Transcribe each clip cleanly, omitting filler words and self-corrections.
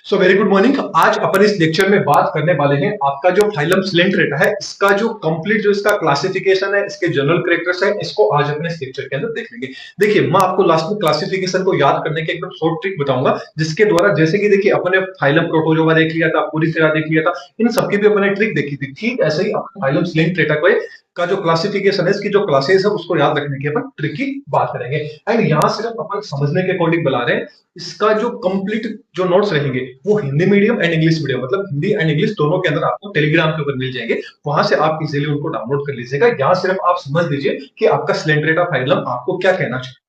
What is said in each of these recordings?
So very good morning. आज अपन इस lecture में बात करने वाले हैं आपका जो फाइलम सिलेंट्रेटा है, इसका जो कंप्लीट जो इसका क्लासिफिकेशन है, इसके जनरल कैरेक्टर्स है, इसको आज अपने इस लेक्चर के अंदर देख लेंगे। देखिए, मैं आपको लास्ट में क्लासिफिकेशन को याद करने के एकदम शॉर्ट ट्रिक बताऊंगा, जिसके द्वारा जैसे कि देखिए अपने फाइलम प्रोटोजोआ देख लिया था, पूरी तरह देख लिया था, इन सबकी भी अपने ट्रिक देखी थी। ठीक ऐसे ही फाइलम सिलेंट्रेटा को का जो क्लासिफिकेशन है, इसकी जो क्लासेस है, उसको याद रखने की अपन ट्रिक की बात करेंगे। एंड यहाँ सिर्फ अपन समझने के अकॉर्डिंग बुला रहे हैं। इसका जो कंप्लीट जो नोट्स रहेंगे वो Hindi medium and English medium, मतलब हिंदी एंड इंग्लिश दोनों के अंदर आपको टेलीग्राम के ऊपर मिल जाएंगे। वहां से आप इजीली उनको डाउनलोड कर लीजिएगा। यहाँ सिर्फ आप समझ लीजिए कि आपका सिलेंट्रेटा फाइलम आपको क्या कहना चाहिए।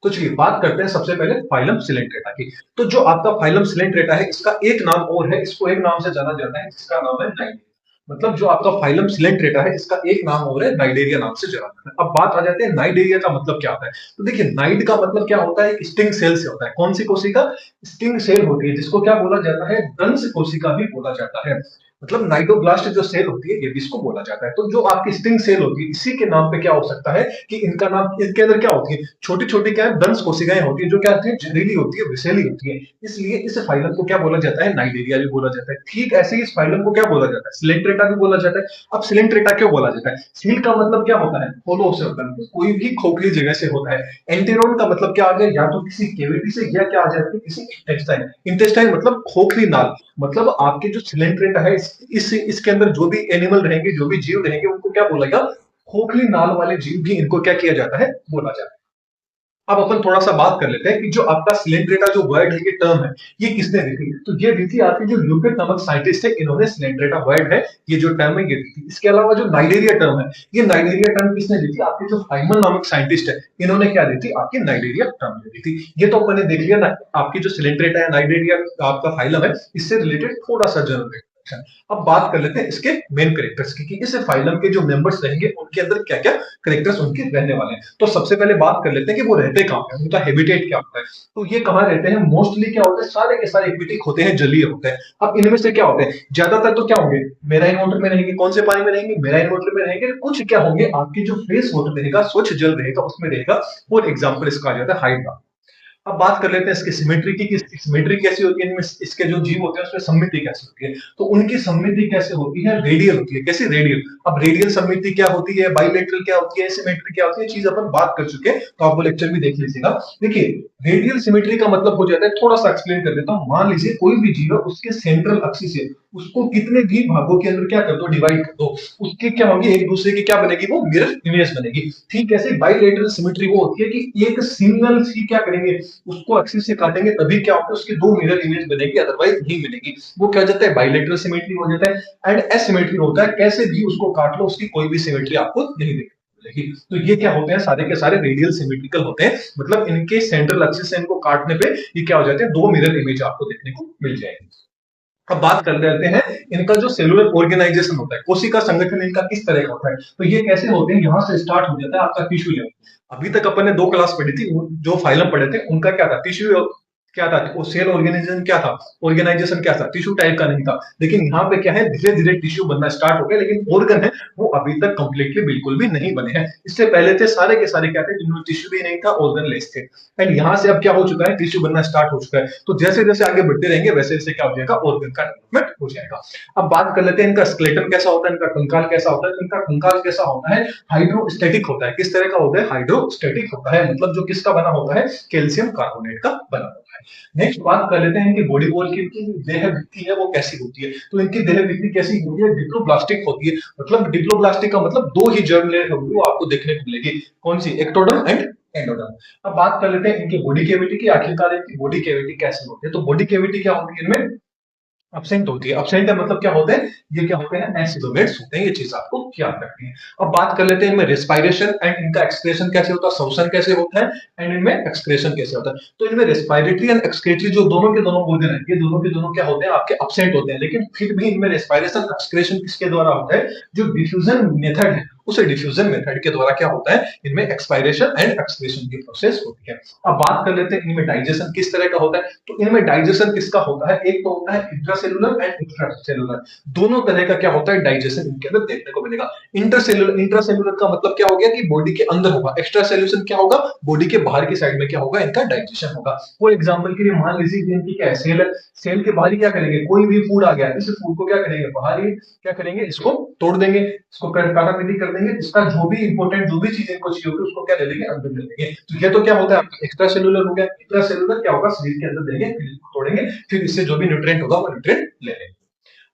तो चलिए बात करते हैं सबसे पहले फाइलम सिलेंट्रेटा की। तो जो आपका फाइलम सिलेंट्रेटा है, इसका एक नाम और है, इसको एक नाम से जाना जाता है, जिसका नाम है नाइडेरिया। मतलब जो आपका फाइलम सिलेंट्रेटा है, इसका एक नाम और है, नाइडेरिया नाम से जाना जाता है। अब बात आ जाते हैं नाइडेरिया का मतलब क्या होता है। तो देखिए, नाइड का मतलब क्या होता है, एक स्टिंग सेल से होता है। कौन सी कोशिका? स्टिंग सेल होती है, जिसको क्या बोला जाता है, दंश कोशिका भी बोला जाता है। मतलब नाइडोब्लास्ट जो सेल होती है, ये भी इसको बोला जाता है। तो जो आपकी स्टिंग सेल होती है, इसी के नाम पे क्या हो सकता है कि इनका नाम, इसके अंदर क्या होती है, छोटी छोटी क्या है, दंश कोशिकाएं होती है, जो क्या होती है, जहरीली होती है, विषैली होती है। इसलिए इस फाइलम को क्या बोला जाता है, नाइडेरिया भी बोला जाता है। ठीक ऐसे ही इस फाइलम को क्या बोला जाता है, सिलेंट्रेटा भी बोला जाता है। अब सिलेंट्रेटा क्यों बोला जाता है? सील का मतलब क्या होता है, होलो से होता है, कोई भी खोखली जगह से होता है। एंटेरोन का मतलब क्या आ गया, या तो किसी केविटी से, या क्या आ जाता है, किसी इंटेस्टाइन। इंटेस्टाइन मतलब खोखली नाल। मतलब आपके जो सिलेंट्रेटा है, इसके अंदर जो भी एनिमल रहेंगे, जो भी जीव रहेंगे, उनको क्या बोला गया, खोखली नाल वाले जीव भी इनको क्या किया जाता है, बोला जाता है। अब अपन थोड़ा सा बात कर लेते हैं कि जो आपका सिलेंट्रेटा जो वर्ड है, ये टर्म है, ये किसने दी थी। तो ये दी थी आपके जो ल्यूकेट नामक साइंटिस्ट है, इन्होंने सिलेंट्रेटा वर्ड है, ये जो टर्म है, ये दी थी। इसके अलावा जो नाइडेरिया टर्म है, ये नाइडेरिया टर्म किसने दी थी, आपके जो फाइमन नामक साइंटिस्ट है, इन्होंने क्या दी थी, आपकी नाइडेरिया टर्म दी थी। ये तो अपन ने देख लिया ना, आपकी जो सिलेंट्रेटा है, नाइडेरिया आपका फाइलम है, इससे रिलेटेड थोड़ा सा जनरल। अब बात कर लेते हैं इसके मेन कैरेक्टर्स की, कि इस फाइलम के जो मेंबर्स रहेंगे, उनके अंदर क्या क्या कैरेक्टर्स उनके रहने वाले हैं। तो सबसे पहले बात कर लेते हैं कि वो रहते कहाँ हैं, उनका हैबिटेट क्या होता है। तो ये कहाँ रहते हैं, मोस्टली क्या होता है, सारे के सारे एक्वेटिक होते हैं, जलीय होते हैं। अब इनमें से क्या होते हैं, ज्यादातर तो क्या होंगे, मेराइन वाटर में रहेंगे। कौन से पानी में रहेंगे, मेराइन वाटर में रहेंगे। कुछ क्या होंगे, आपके जो फ्रेश वाटर रहेगा, स्वच्छ जल रहेगा, उसमें रहेगा। फॉर एग्जाम्पल इसका आ जाता है हाइड्रा। अब बात कर लेते हैं इसकी सिमेट्री की, कि इसकी सिमेट्री कैसी होती है, इनमें इसके जो जीव होते हैं, उसमें सममिति कैसी होती है। तो उनकी सममिति कैसे होती है, रेडियल होती है। कैसे, रेडियल। अब रेडियल सममिति क्या होती है, बाइलेटरल क्या होती है, सिमेट्री क्या होती है, चीज अपन बात कर चुके हैं, तो आप वो लेक्चर भी देख लीजिएगा। देखिए, रेडियल सिमेट्री का मतलब हो जाता है, थोड़ा सा एक्सप्लेन कर देता हूं। मान लीजिए कोई भी जीव है, उसके सेंट्रल एक्सिस से उसको कितने भी भागों के अंदर क्या कर दो, डिवाइड कर दो, उसके क्या होंगे, एक दूसरे की क्या बनेगी, वो मिरर इमेज बनेगी। ठीक ऐसे बाइलेटरल सिमेट्री वो होती है कि एक सिंगल सी क्या करेंगे, उसको एक्सिस से काटेंगे, तभी क्या होगा, उसकी दो मिरर इमेज बनेगी, अदरवाइज नहीं मिलेगी। वो क्या हो जाता है, बाइलेटरल सिमेट्री हो जाता है। एंड एसिमेट्री होता है, कैसे भी उसको काट लो, उसकी कोई भी सिमेट्री आपको नहीं दिखेगी। तो ये क्या होते हैं, सारे के सारे रेडियल सिमेट्रिकल होते हैं। मतलब इनके सेंट्रल एक्सिस से इनको काटने पे ये क्या हो जाते हैं, दो मिरर इमेज आपको देखने को मिल जाएगी। अब बात कर लेते हैं इनका जो सेलुलर ऑर्गेनाइजेशन होता है, कोशिका संगठन इनका किस तरह का होता है। तो ये कैसे होते हैं, यहां से स्टार्ट हो जाता है आपका टिश्यू लेवल। अभी तक अपन ने दो क्लास पढ़ी थी, जो फाइलम पढ़े थे, उनका क्या था, टिश्यू क्या था, वो सेल ऑर्गेनाइजेशन क्या था, ऑर्गेनाइजेशन क्या था, टिश्यू टाइप का नहीं था। लेकिन यहाँ पे क्या है, धीरे धीरे टिश्यू बनना स्टार्ट हो गया, लेकिन ऑर्गन है वो अभी तक कंप्लीटली बिल्कुल भी नहीं बने हैं। इससे पहले थे सारे के सारे क्या थे, जिनमें टिश्यू भी नहीं था, ऑर्गन लेस थे। एंड यहाँ से अब क्या हो चुका है, टिश्यू बनना स्टार्ट हो चुका है। तो जैसे जैसे आगे बढ़ते रहेंगे, वैसे वैसे क्या हो जाएगा, ऑर्गन का डेवलपमेंट हो जाएगा। अब बात कर लेते हैं इनका स्केलेटन कैसा होता है, इनका कंकाल कैसा होता है। इनका कंकाल कैसा होता है, हाइड्रोस्टेटिक होता है। किस तरह का होता है, हाइड्रोस्टेटिक होता है। मतलब जो किसका बना होता है, कैल्शियम कार्बोनेट का बना होता है। नेक्स्ट बात कर लेते हैं इनकी बॉडी वॉल की, देह भित्ति है वो कैसी होती है। तो इनकी देह भित्ति कैसी होती है, डिप्लोब्लास्टिक होती है। मतलब डिप्लोब्लास्टिक का मतलब दो ही जर्म लेयर होगी, वो आपको देखने को मिलेगी। कौन सी, एक्टोडर्म एंड एंडोडर्म। अब बात कर लेते हैं इनकी बॉडी कैविटी की, आखिरकार इनकी बॉडी कैविटी कैसी होती है। तो बॉडी कैविटी क्या होती है इनमें, अब्सेंट होती है। अब्सेंट का मतलब क्या होते हैं, ये क्या होते हैं, एसिडोमेट्स होते हैं। ये चीज आपको याद रखनी है। अब बात कर लेते हैं इनमें रेस्पिरेशन एंड इनका एक्सक्रेशन कैसे होता है, श्वसन कैसे होता है, एंड इनमें एक्सक्रेशन कैसे होता है। तो इनमें रेस्पिरेटरी एंड एक्सक्रेटरी जो दोनों के दोनों ऑर्गन है, ये दोनों के दोनों क्या होते हैं, आपके अब्सेंट होते हैं। लेकिन फिर भी इनमें रेस्पिरेशन एक्सक्रेशन किसके द्वारा होता है, जो डिफ्यूजन मेथड है उसे डिफ्यूजन मेथड के द्वारा क्या होता है, इनमें एक्सपायरेशन एंड एक्सक्रीशन की प्रोसेस होती है। अब बात कर लेते हैं इनमें डाइजेशन किस तरह का होता है। तो इनमें डाइजेशन किसका होता है, एक तो होता है इंट्रासेलुलर एंड एक्स्ट्रासेलुलर, दोनों तरह का क्या होता है डाइजेशन इनके अंदर देखने को मिलेगा। इंट्रासेलुलर का मतलब क्या हो गया कि बॉडी के अंदर होगा, एक्स्ट्रा सेल्यूशन क्या होगा, बॉडी के बाहर की साइड में क्या होगा, इनका डाइजेशन होगा। फॉर एग्जांपल के लिए मान लीजिए कि इनकी क्या है, सेल है, सेल के बाहर ही क्या करेंगे, कोई भी फूड आ गया, इस फूड को क्या करेंगे, बाहर ही क्या करेंगे, इसको तोड़ देंगे, इसको काटा पीटी कर देंगे, इसका जो भी इंपॉर्टेंट जो भी चीज इनको चाहिए होगी उसको क्या ले लेंगे, अंदर ले लेंगे। तो ये तो क्या होता है एक्स्ट्रा सेलुलर हो गया। इंट्रा सेलुलर क्या होगा, शरीर के अंदर देंगे, फिर इसको तोड़ेंगे, फिर इससे जो भी न्यूट्रिएंट होगा वो न्यूट्रिएंट ले लेंगे।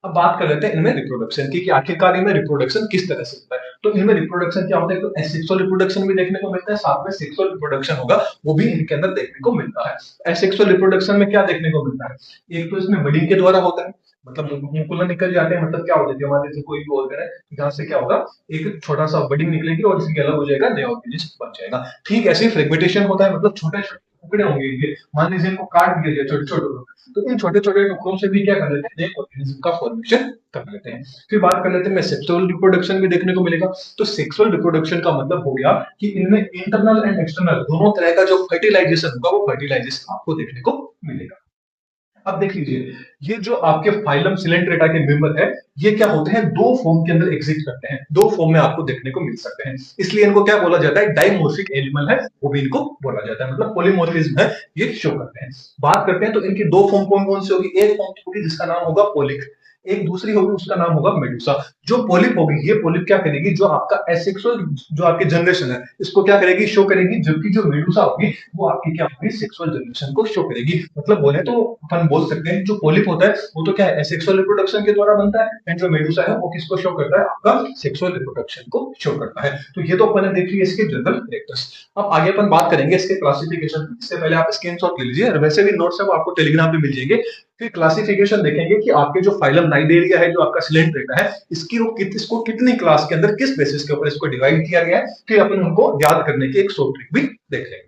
अब बात कर लेते हैं इनमें रिप्रोडक्शन की कि आखिरकार इनमें रिप्रोडक्शन किस तरह से होता है। तो इनमें रिप्रोडक्शन क्या होता है, तो एसेक्सुअल रिप्रोडक्शन भी देखने को मिलता है, साथ में सेक्सुअल रिप्रोडक्शन होगा वो भी इनके अंदर देखने को मिलता है। एसेक्सुअल रिप्रोडक्शन में क्या देखने को मिलता है, एक तो इसमें बडिंग के द्वारा होता है, मतलब मुकुलन निकल जाते हैं, मतलब क्या हो जाती है हमारे से कोई भी ऑर्गन है, जहां से क्या होगा, एक छोटा सा बडिंग निकलेगी और इसके अलग हो जाएगा, नया ऑर्गेनिज्म बन जाएगा। ठीक ऐसे फ्रेगमेंटेशन होता है, मतलब छोटे छोटे टुकड़े होंगे ये, मान लीजिए इनको काट दिया जाए छोटे छोटे, तो इन छोटे छोटे टुकड़ों से भी क्या कर लेते हैं, नए ऑर्गेनिज्म का फॉर्मेशन कर लेते हैं। फिर बात कर लेते हैं सेक्सुअल रिप्रोडक्शन भी देखने को मिलेगा। तो सेक्सुअल रिप्रोडक्शन का मतलब हो गया कि इनमें इंटरनल एंड एक्सटर्नल दोनों तरह का जो फर्टिलाइजेशन होगा वो फर्टिलाइजेशन आपको देखने को मिलेगा। अब देख लीजिए, ये जो आपके फाइलम सिलेंट्रेटा के मेंबर है, ये क्या होते हैं, दो फॉर्म के अंदर एग्जिस्ट करते हैं, दो फॉर्म में आपको देखने को मिल सकते हैं, इसलिए इनको क्या बोला जाता है, डाइमॉर्फिक एनिमल है वो भी इनको बोला जाता है, मतलब पॉलीमॉर्फिज्म है ये शो करते हैं। बात करते हैं तो इनकी दो फॉर्म कौन कौन सी होगी, एक फॉर्म होगी जिसका नाम होगा पोलिक, एक दूसरी होगी उसका नाम होगा मेडुसा। जो पोलिप होगी, ये पोलिप क्या करेगी, जो आपका एसेक्सुअल जो आपकी जनरेशन है इसको क्या करेगी, शो करेगी, जबकि जो मेडुसा होगी वो आपकी क्या होगी, सेक्सुअल जनरेशन को शो करेगी। मतलब बोले तो अपन बोल सकते हैं जो पोलिप होता है वो तो क्या है, सेक्सुअल रिप्रोडक्शन के द्वारा बनता है, एंड जो मेडुसा है वो किसको शो करता है, आपका सेक्सुअल रिप्रोडक्शन को शो करता है। तो ये तो अपन ने देख लिया इसके जनरल कैरेक्टर्स। अब आगे अपन बात करेंगे इसके क्लासिफिकेशन। इससे पहले आप स्क्रीनशॉट ले लीजिए, वैसे भी नोट्स है वो आपको टेलीग्राम पे मिल जाएंगे। फिर क्लासिफिकेशन देखेंगे कि आपके जो फाइलम नाइडेरिया है, जो आपका सिलेंट्रेटा है, इसकी वो इसको कितनी क्लास के अंदर किस बेसिस के ऊपर इसको डिवाइड किया गया है, फिर अपन उनको याद करने की एक शॉर्ट ट्रिक भी देख लेंगे।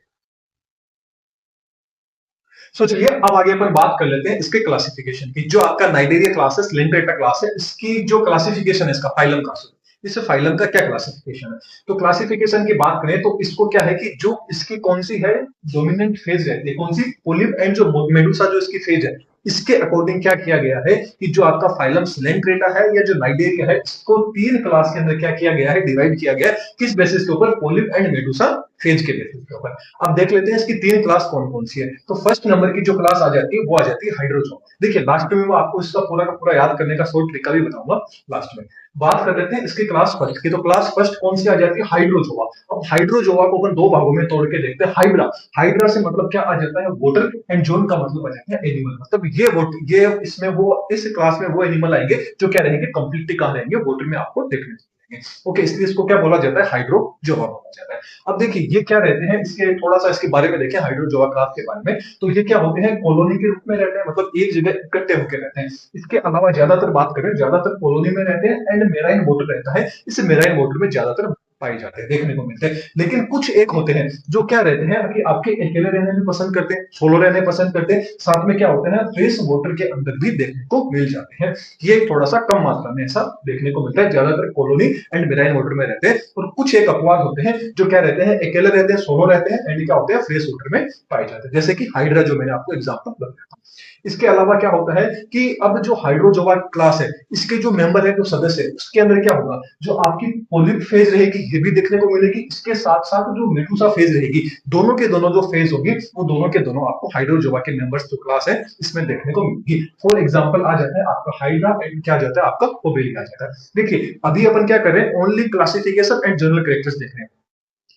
सो चलिए अब आगे अपन बात कर लेते हैं इसके क्लासिफिकेशन की। जो आपका नाइडेरिया क्लास है, सिलेंट्रेटा क्लास है, इसकी जो क्लासिफिकेशन है इसका फाइलम का, इस फाइलम का क्या क्लासिफिकेशन है। तो क्लासिफिकेशन की बात करें तो इसको क्या है कि जो इसकी कौन सी है डोमिनेंट फेज रहती है, कौन सी, पोलिप, एंड जो मेडुसा जो इसकी फेज है, इसके अकॉर्डिंग क्या किया गया है कि जो आपका फाइलम सिलेंट्रेटा है या जो नाइडेरिया है, इसको तीन क्लास के अंदर क्या किया गया है, डिवाइड किया गया है। किस बेसिस के ऊपर, पोलिप एंड मेडुसा फेज के बेसिस के ऊपर। अब देख लेते हैं इसकी तीन क्लास कौन कौन सी है। तो फर्स्ट नंबर की जो क्लास आ जाती है वो आ जाती है हाइड्रोजोम। देखिए लास्ट में मैं आपको इसका पूरा का पूरा याद करने का शॉर्ट तरीका भी बताऊंगा लास्ट में। बात कर लेते हैं इसकी क्लास फर्स्ट की। तो क्लास फर्स्ट कौन सी आ जाती है, हाइड्रोजोआ। अब हाइड्रोजोआ को अपन दो भागों में तोड़ के देखते हैं। हाइड्रा, हाइड्रा से मतलब क्या आ जाता है, वाटर, एंड जोन का मतलब आ जाता है एनिमल। मतलब ये इसमें वो इस क्लास में वो एनिमल आएंगे जो क्या रहेंगे, कंप्लीटली कहां रहेंगे, वाटर में आपको देखने को मिलेंगे। ओके, इसलिए इसको क्या बोला जाता है, हाइड्रोजोआ बोला जाता है। अब देखिए ये क्या रहते हैं, इसके थोड़ा सा इसके बारे में देखें हाइड्रोजोआ क्लास के बारे में। तो ये क्या होते हैं, कॉलोनी के रूप में रहते हैं, मतलब एक जगह इकट्ठे होकर रहते हैं। इसके अलावा ज्यादातर बात करें, ज्यादातर कॉलोनी में रहते हैं, एंड मेराइन वाटर रहता है, इस मेराइन वाटर में ज्यादातर पाए जाते हैं, देखने को मिलते हैं। लेकिन कुछ एक होते हैं जो क्या रहते हैं कि आपके अकेले रहने भी पसंद करते हैं, सोलो रहने पसंद करते हैं, साथ में क्या होते हैं, फ्रेश वाटर के अंदर भी देखने को मिल जाते हैं। ये थोड़ा सा कम मात्रा में ऐसा देखने को मिलता है, ज्यादातर कॉलोनी एंड मेराइन वाटर में रहते हैं। और कुछ एक अपवाद होते हैं जो क्या रहते हैं, अकेले रहते हैं, सोलो रहते हैं, एंड क्या होते हैं, फ्रेश वाटर में पाए जाते हैं, जैसे कि हाइड्रा जो मैंने आपको एग्जांपल बताया। इसके अलावा क्या होता है कि अब जो हाइड्रोजोआ क्लास है, इसके जो मेंबर है, जो सदस्य है, उसके अंदर क्या होगा, जो आपकी पोलिप फेज रहेगी ये भी देखने को मिलेगी, इसके साथ साथ जो मेडुसा फेज रहेगी, दोनों के दोनों जो फेज होगी वो दोनों के दोनों आपको हाइड्रोजोआ के मेंबर्स जो क्लास है इसमें देखने को मिलेगी। फॉर एग्जांपल आ जाता है आपका हाइड्रा, एंड क्या जाता है आपका ओबेली आ जाता है। देखिए अभी अपन क्या कर रहे हैं, only classification and general characters देख रहे हैं।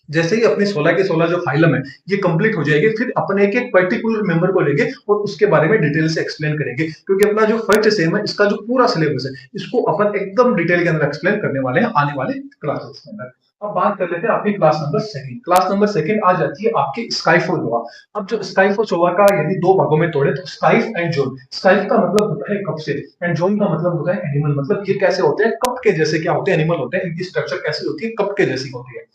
जैसे ही अपनी 16 के 16 जो फाइलम है ये कंप्लीट हो जाएगी, फिर अपन एक एक पर्टिकुलर मेंबर को लेंगे और उसके बारे में डिटेल से एक्सप्लेन करेंगे, क्योंकि अपना जो फर्स्ट सेम है इसका जो पूरा सिलेबस है इसको अपन एकदम डिटेल के अंदर एक्सप्लेन करने वाले हैं आने वाले क्लासेस के अंदर। अब बात कर लेते हैं आपकी class number second. Class number second आ जाती है आपकी स्काइफोजोआ। अब जो स्काइफोजोआ का यदि दो भागों में तोड़े तो स्काइफ एंड जोन। स्काइफ का मतलब होता है कप से, एंड जोन का मतलब होता है एनिमल। मतलब ये कैसे होते हैं, कप के जैसे क्या होते हैं, एनिमल होते हैं, इनकी स्ट्रक्चर कैसी होती है, कप के जैसी होती है।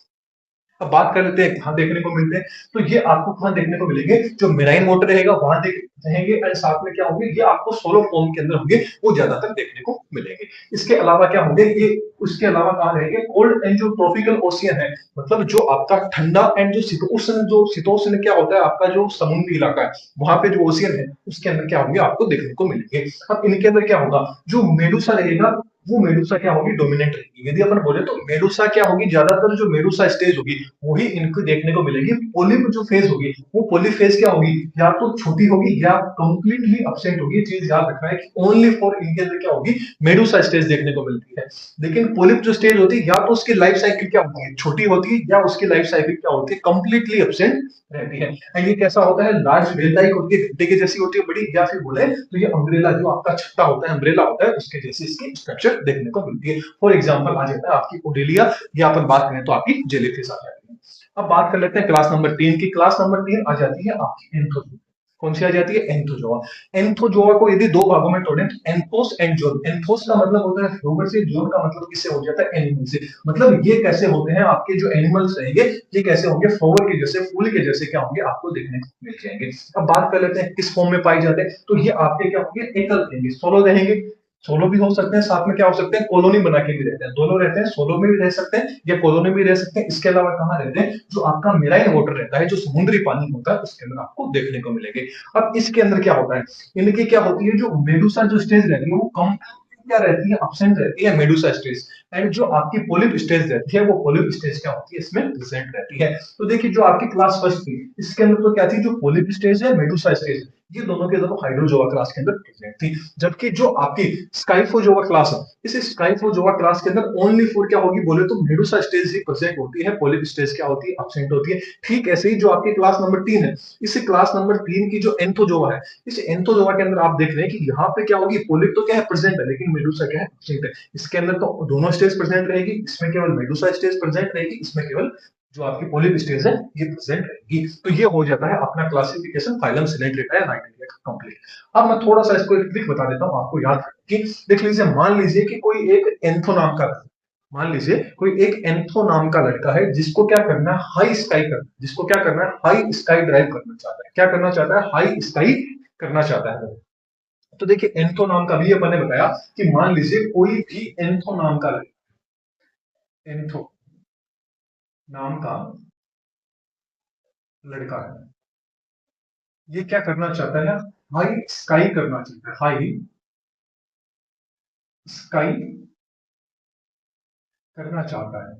अब बात कर लेते हैं कहाँ देखने को मिलते हैं। तो ये आपको कहाँ देखने को मिलेंगे, जो मेराइन वाटर रहेगा वहां देख रहेंगे, एंड साथ में क्या होंगे, ये आपको सोलो फॉर्म के अंदर होंगे, वो ज्यादातर देखने को मिलेंगे। इसके अलावा क्या होंगे ये, उसके अलावा कहाँ रहेंगे, कोल्ड एंड जो ट्रॉपिकल ओशियन है, मतलब जो आपका ठंडा एंड जो शीतोष्ण क्या होता है आपका जो समुद्री इलाका है, वहां पे जो ओशियन है उसके अंदर क्या होंगे आपको देखने को मिलेंगे। अब इनके अंदर क्या होगा, जो मेडुसा रहेगा वो मेडुसा क्या होगी, डोमिनेंट रहेगी। यदि अपन बोले तो मेडुसा क्या होगी, ज्यादातर जो मेडुसा स्टेज होगी वही इनको देखने को मिलेगी। पोलिप जो फेज होगी वो पोलिप फेज क्या होगी, या तो छोटी होगी या कंप्लीटली अब्सेंट होगी। चीज याद रखना है कि ओनली फॉर इनके अंदर क्या होगी, मेडुसा स्टेज देखने को मिलती है। लेकिन पोलिप जो स्टेज होती है, या तो उसकी लाइफ साइकिल क्या होती है, छोटी होती है, या उसकी लाइफ साइकिल क्या होती है, कंप्लीटली अब्सेंट रहती है। एंड ये कैसा होता है, लार्ज बेल टाइप होती है, घंटे के जैसी होती है बड़ी, या फिर बोले तो ये अम्ब्रेला जो आपका छत्ता होता है, अम्ब्रेला होता है, उसके जैसी इसकी स्ट्रक्चर देखने को मिलती है। फॉर एग्जाम्पल आ जाता है आपकी ओडेलिया, या अपन बात करें तो आपकी जेलीफिश आ जाती है। अब बात कर लेते हैं क्लास नंबर 3 की। क्लास नंबर 3 आ जाती है आपकी एंथोजोआ। कौन सी आ जाती है, एंथोजोआ। एंथोजोआ को यदि दो भागों में तोड़ें तो एंथोस एंड जोन। एंथोस का मतलब होता है फ्लोवर से, जोन का मतलब किससे हो जाता है, एनिमल से। मतलब ये कैसे होते हैं आपके जो एनिमल्स रहेंगे, ये कैसे होंगे, फ्लोवर के जैसे, फूल के जैसे क्या होंगे आपको देखने को मिल जाएंगे। अब बात कर लेते हैं किस फॉर्म में पाए जाते हैं, तो ये आपके क्या होंगे, एकल रहेंगे, सोलो रहेंगे। सोलो भी हो सकते हैं, साथ में क्या हो सकते हैं, कॉलोनी बना के भी रहते हैं, दोनों रहते हैं, सोलो में भी रह सकते हैं या कॉलोनी में भी रह सकते हैं। इसके अलावा कहाँ रहते हैं, जो आपका मेराइन वाटर रहता है, जो समुद्री पानी होता है, उसके अंदर आपको देखने को मिलेंगे। अब इसके अंदर क्या होता है, इनकी क्या होती है, जो मेडुसा जो स्टेज रहती है वो कम क्या रहती है, अब्सेंट रहती है, मेडुसा स्टेज। एंड जो आपकी पोलिप स्टेज रहती है, वो पोलिप स्टेज क्या होती है, इसमें प्रेजेंट रहती है। तो देखिए जो आपकी क्लास फर्स्ट थी, इसके अंदर तो क्या थी, जो पोलिप स्टेज है, मेडुसा स्टेज, ये दोनों के दोनों हाइड्रोजोआ क्लास के अंदर प्रेजेंट थी। जबकि जो आपकी स्काइफोजोआ क्लास है, इस स्काइफोजोआ क्लास के अंदर ओनली फॉर क्या होगी बोले तो मेडुसा स्टेज ही प्रेजेंट होती है, पोलिप स्टेज क्या होती है, अब्सेंट होती है। ठीक ऐसे ही जो आपकी क्लास नंबर 3 है, इस क्लास नंबर 3 की जो एंथोजोआ है, इस एंथोजोआ के अंदर आप देख रहे हैं कि यहाँ पे क्या होगी, पोलिप तो क्या है, प्रेजेंट है, लेकिन मेडुसा क्या है, अब्सेंट है। इसके अंदर तो दोनों स्टेज प्रेजेंट रहेगी, इसमें केवल मेडुसा स्टेज प्रेजेंट रहेगी, इसमें केवल जो आपकी पोलिप स्टेज है ये प्रेजेंट रहेगी। तो ये हो जाता है अपना क्लासिफिकेशन फाइलम सिलेंट्रेटा या नाइटेरिया का कंप्लीट। अब मैं थोड़ा सा इसको एक ट्रिक बता देता हूँ आपको याद कि, देख लीजिए, मान लीजिए कि कोई एक एंथो नाम का, मान लीजिए कोई एक एंथो नाम का लड़का है, जिसको क्या करना है, हाई स्काई करना, जिसको क्या करना है, हाई स्काई ड्राइव करना चाहता है। क्या करना चाहता है, हाई स्काई करना चाहता है। तो देखिए एंथो नाम का भी अपन ने बताया कि मान लीजिए कोई भी एंथो नाम का लड़का, एंथो नाम का लड़का है, ये क्या करना चाहता है, हाई स्काई करना चाहता है, हाई स्काई करना चाहता है।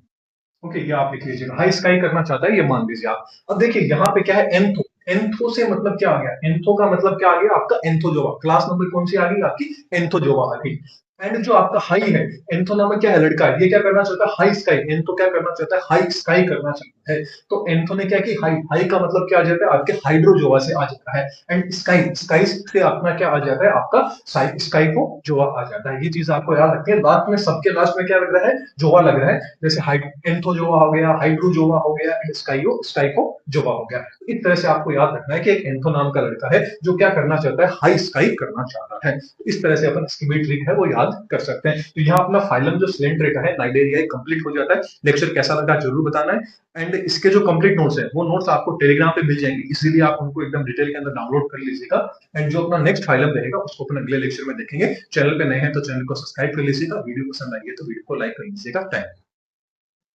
ओके, ये आप लिख लीजिएगा, हाई स्काई करना चाहता है, ये मान लीजिए आप। अब देखिए यहाँ पे क्या है, एंथो, एंथो से मतलब क्या आ गया, एंथो का मतलब क्या आ गया आपका, एंथोजोआ। क्लास नंबर कौन सी आ गई आपकी, एंथोजोआ आ गई। एंड जो आपका हाई है, एंथो नामक क्या है लड़का है, ये क्या करना चाहता है, हाई स्काई। एंथो क्या करना चाहता है, हाई स्काई करना चाहता है। तो एंथो ने क्या की, हाई, हाई का मतलब क्या आ जाता है आपके हाइड्रोजोआ से आ जाता है। एंड स्काई, स्काई से अपना क्या आ जाता है आपका, स्काई को जोआ आ जाता है। ये चीज आपको याद रखनी है। लास्ट में, सबके लास्ट में क्या लग रहा है, जोआ लग रहा है। जैसे एंथोजोआ हो गया, हाइड्रोजोआ हो गया, एंड स्काइको जोआ हो गया। इस तरह से आपको याद रखना है कि एक एंथो नाम का लड़का है जो क्या करना चाहता है, हाई स्काई करना चाहता है। इस तरह से अपन इसकी भी ट्रिक है वो याद कर सकते हैं। तो यहाँ अपना फाइलम जो सिलेंट्रेटा है, नाइडेरिया, कंप्लीट हो जाता है। लेक्चर कैसा लगा जरूर बताना है। एंड इसके जो कंप्लीट नोट्स है, वो नोट्स आपको टेलीग्राम पे मिल जाएंगे, इसीलिए आप उनको एकदम डिटेल के अंदर डाउनलोड कर लीजिएगा। एंड जो अपना नेक्स्ट फाइलम रहेगा उसको अपन अगले लेक्चर में देखेंगे। चैनल पे नए हैं तो चैनल को सब्सक्राइब कर लीजिएगा, वीडियो पसंद आई है तो वीडियो को लाइक कर लीजिएगा। Thank you.